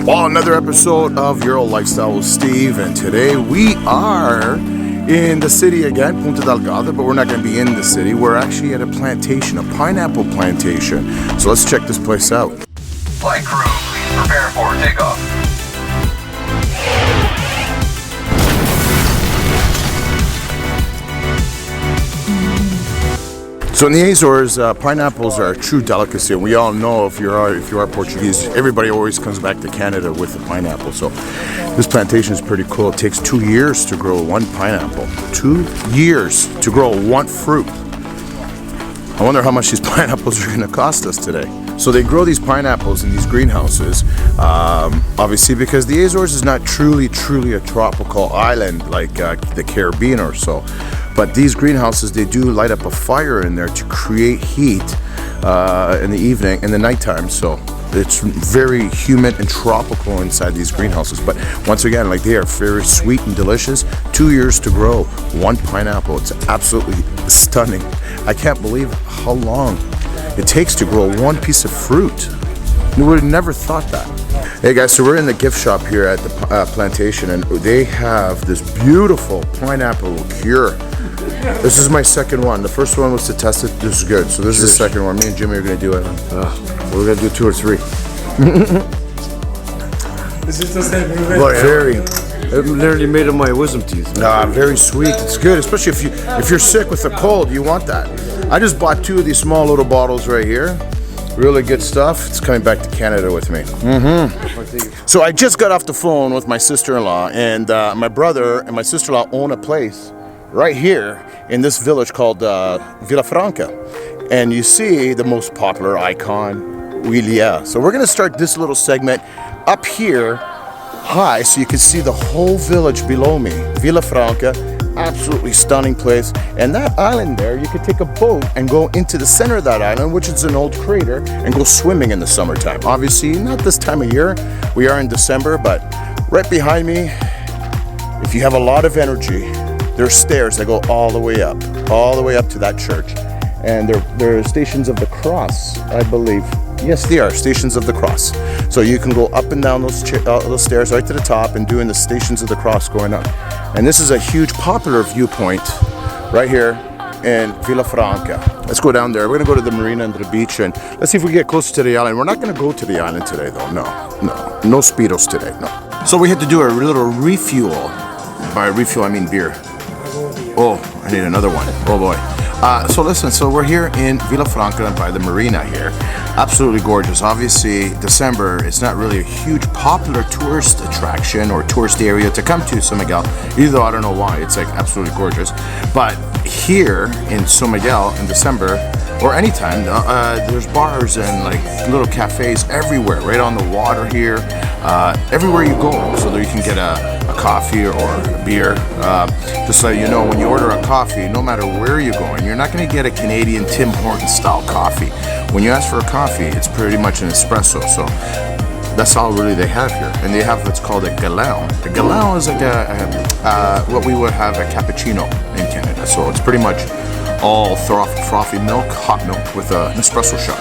Well, another episode of Euro Lifestyle with Steve, and today we are in the city again, Punta Delgada, but we're not going to be in the city. We're actually at a plantation, a pineapple plantation. So let's check this place out. Flight crew, please prepare for takeoff. So in the Azores, pineapples are a true delicacy. We all know if you are Portuguese, everybody always comes back to Canada with a pineapple. So this plantation is pretty cool. It takes 2 years to grow one pineapple. 2 years to grow one fruit. I wonder how much these pineapples are going to cost us today. So they grow these pineapples in these greenhouses, obviously because the Azores is not truly a tropical island like the Caribbean or so. But these greenhouses, they do light up a fire in there to create heat in the evening, in the nighttime. So it's very humid and tropical inside these greenhouses. But once again, like, they are very sweet and delicious. 2 years to grow one pineapple. It's absolutely stunning. I can't believe how long it takes to grow one piece of fruit. You would have never thought that. Hey guys, so we're in the gift shop here at the plantation, and they have this beautiful pineapple liqueur. This is my second one. The first one was to test it. This is good. So this is the second one. Me and Jimmy are going to do it. We're going to do 2 or 3. Very. It literally made of my wisdom teeth. Very sweet. It's good, especially if you're sick with a cold. You want that. I just bought 2 of these small little bottles right here. Really good stuff. It's coming back to Canada with me. So I just got off the phone with my sister-in-law, and my brother and my sister-in-law own a place right here in this village called Vila Franca. And you see the most popular icon, Vila. So we're going to start this little segment up here high so you can see the whole village below me. Vila Franca, absolutely stunning place. And that island there, you could take a boat and go into the center of that island, which is an old crater, and go swimming in the summertime. Obviously, not this time of year. We are in December, but right behind me, if you have a lot of energy, there's stairs that go all the way up to that church. And they're Stations of the Cross, I believe. Yes, they are Stations of the Cross. So you can go up and down those stairs right to the top and doing the Stations of the Cross going up. And this is a huge popular viewpoint right here in Vila Franca. Let's go down there. We're going to go to the marina and to the beach, and let's see if we get closer to the island. We're not going to go to the island today, though. No Speedos today, no. So we had to do a little refuel. By refuel, I mean beer. Oh, I need another one. Oh boy. So listen, so we're here in Vila Franca by the marina here. Absolutely gorgeous. Obviously, December, it's not really a huge popular tourist attraction or tourist area to come to Sao Miguel, even though I don't know why. It's like absolutely gorgeous. But here in Sao Miguel in December, or anytime, there's bars and like little cafes everywhere, right on the water here, everywhere you go, so that you can get a coffee or a beer. Just so you know, when you order a coffee, no matter where you're going, you're not going to get a Canadian Tim Hortons style coffee. When you ask for a coffee, it's pretty much an espresso. So that's all really they have here. And they have what's called a galão. The galão is like what we would have a cappuccino in Canada. So it's pretty much all frothy milk, hot milk with an espresso shot.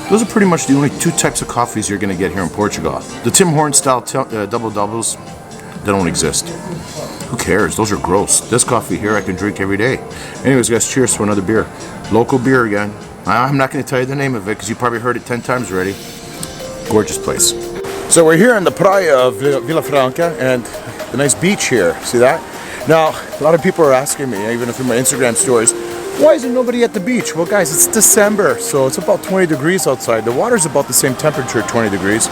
Those are pretty much the only 2 types of coffees you're going to get here in Portugal. The Tim Hortons style double doubles, they don't exist. Who cares? Those are gross. This coffee here I can drink every day. Anyways, guys, cheers to another beer. Local beer again. I'm not going to tell you the name of it because you probably heard it 10 times already. Gorgeous place. So we're here in the Praia of Vila Franca and the nice beach here. See that? Now, a lot of people are asking me, even through my Instagram stories, why isn't nobody at the beach? Well, guys, it's December, so it's about 20 degrees outside. The water's about the same temperature, 20 degrees.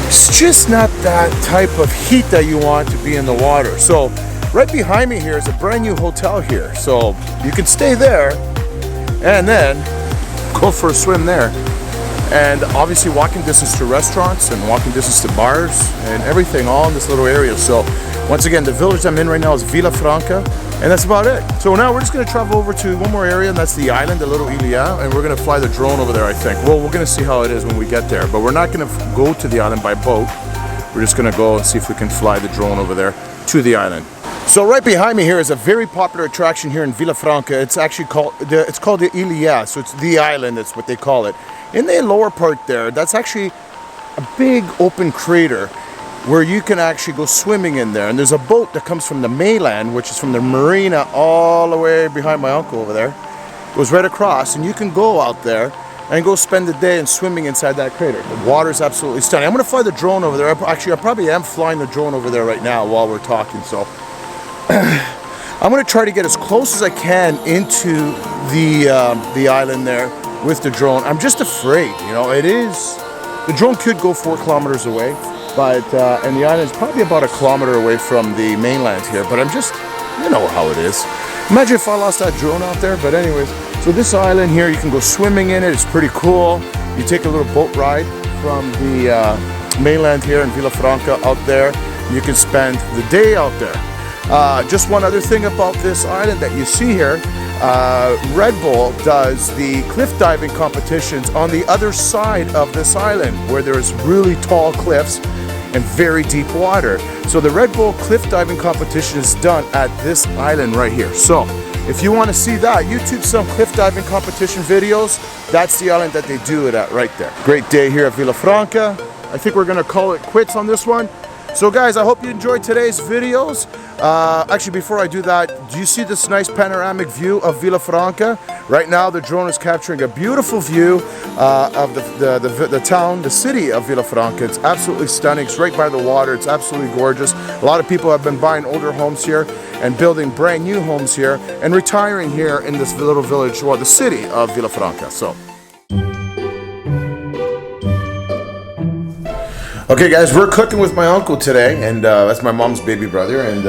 It's just not that type of heat that you want to be in the water. So right behind me here is a brand new hotel here. So you can stay there and then go for a swim there. And obviously walking distance to restaurants and walking distance to bars and everything all in this little area. So once again, the village I'm in right now is Vila Franca, and that's about it. So now we're just going to travel over to one more area, and that's the island, the little Ilia, and we're going to fly the drone over there, I think. Well, we're going to see how it is when we get there, but we're not going to go to the island by boat. We're just going to go and see if we can fly the drone over there to the island. So right behind me here is a very popular attraction here in Vila Franca. It's actually called the Ilia, so it's the island, that's what they call it. In the lower part there, that's actually a big open crater where you can actually go swimming in there. And there's a boat that comes from the mainland, which is from the marina all the way behind my uncle over there. Goes right across, and you can go out there and go spend the day and swimming inside that crater. The water is absolutely stunning. I'm going to fly the drone over there. Actually, I probably am flying the drone over there right now while we're talking. So I'm going to try to get as close as I can into the island there with the drone. I'm just afraid, you know, the drone could go 4 kilometers away, but and the island is probably about 1 kilometer away from the mainland here, but I'm just, you know how it is. Imagine if I lost that drone out there. But anyways, so this island here, you can go swimming in it. It's pretty cool. You take a little boat ride from the mainland here in Vila Franca out there. You can spend the day out there. Just one other thing about this island that you see here, Red Bull does the cliff diving competitions on the other side of this island where there's really tall cliffs and very deep water. So the Red Bull cliff diving competition is done at this island right here. So if you want to see that, YouTube some cliff diving competition videos. That's the island that they do it at right there. Great day here at Vila Franca. I think we're gonna call it quits on this one. So guys, I hope you enjoyed today's videos. Actually, before I do that, do you see this nice panoramic view of Vila Franca? Right now, the drone is capturing a beautiful view of the town, the city of Vila Franca. It's absolutely stunning. It's right by the water. It's absolutely gorgeous. A lot of people have been buying older homes here and building brand new homes here and retiring here in this little village, well, the city of Vila Franca. So. Okay guys, we're cooking with my uncle today, and that's my mom's baby brother, and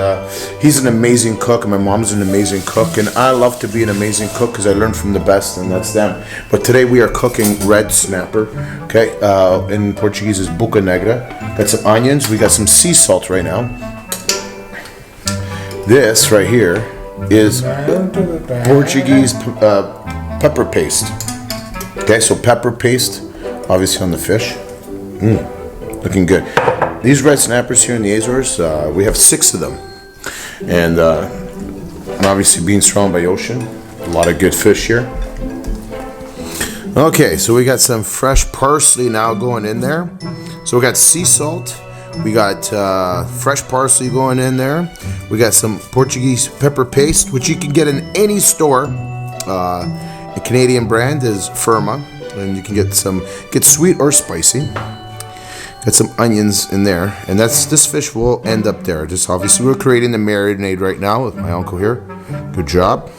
he's an amazing cook, and my mom's an amazing cook, and I love to be an amazing cook because I learned from the best, and that's them. But today we are cooking red snapper, okay, in Portuguese is boca negra. Got some onions, we got some sea salt right now. This right here is Portuguese pepper paste. Okay, so pepper paste, obviously on the fish. Looking good. These red snappers here in the Azores, we have 6 of them, and obviously being surrounded by ocean, a lot of good fish here. Okay, so we got some fresh parsley now going in there. So we got sea salt, we got fresh parsley going in there. We got some Portuguese pepper paste, which you can get in any store. The Canadian brand is Firma, and you can get sweet or spicy. Got some onions in there, and this fish will end up there. Just obviously we're creating the marinade right now with my uncle here. Good job.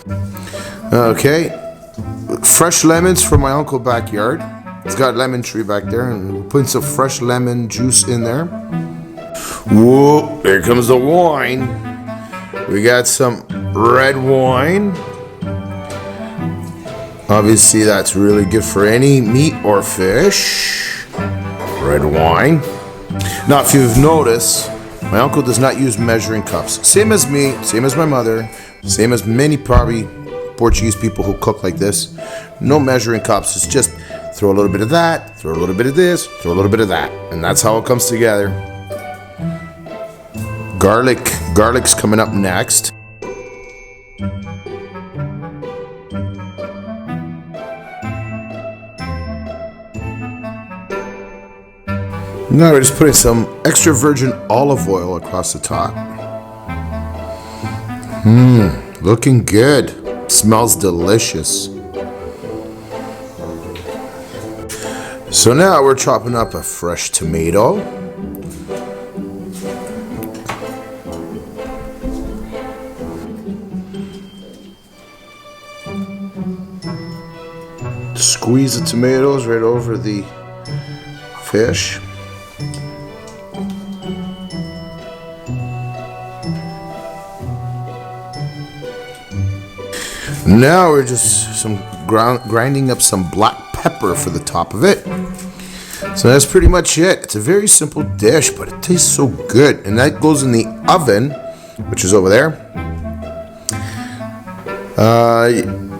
Okay, fresh lemons from my uncle backyard. He's got a lemon tree back there, and we're putting some fresh lemon juice in there. Whoa, there comes the wine. We got some red wine. Obviously that's really good for any meat or fish. Red wine. Now, if you've noticed, my uncle does not use measuring cups. Same as me, same as my mother, same as many probably Portuguese people who cook like this. No measuring cups. It's just throw a little bit of that, throw a little bit of this, throw a little bit of that, and that's how it comes together. Garlic's coming up next. Now we're just putting some extra virgin olive oil across the top. Looking good. Smells delicious. So now we're chopping up a fresh tomato. Squeeze the tomatoes right over the fish. Now we're just grinding up some black pepper for the top of it. So that's pretty much it. It's a very simple dish, but it tastes so good. And that goes in the oven, which is over there.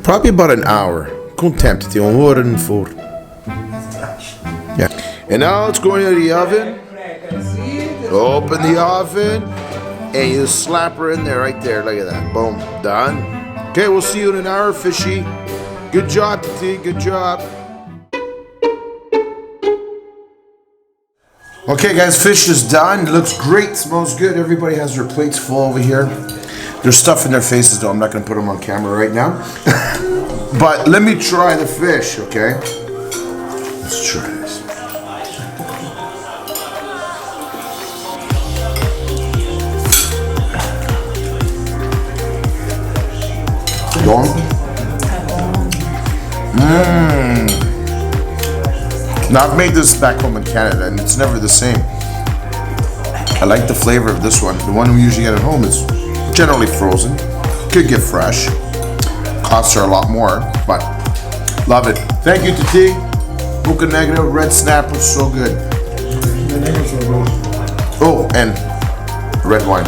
Probably about an hour. Com tempo, tem hora no forno. Yeah. And now it's going into the oven. Open the oven, and you slap her in there, right there. Look at that. Boom. Done. Okay, we'll see you in an hour, fishy. Good job, Titi. Good job. Okay guys, fish is done. It looks great, smells good. Everybody has their plates full over here. There's stuff in their faces though. I'm not gonna put them on camera right now. But let me try the fish, okay? Let's try this. Go on. Now I've made this back home in Canada and it's never the same. I like the flavor of this one. The one we usually get at home is generally frozen. Could get fresh. Costs are a lot more, but love it. Thank you to T. Buca Negra, red snapper, so good. Oh, and red wine.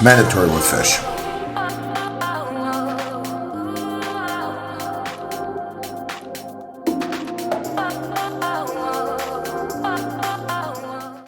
Mandatory with fish.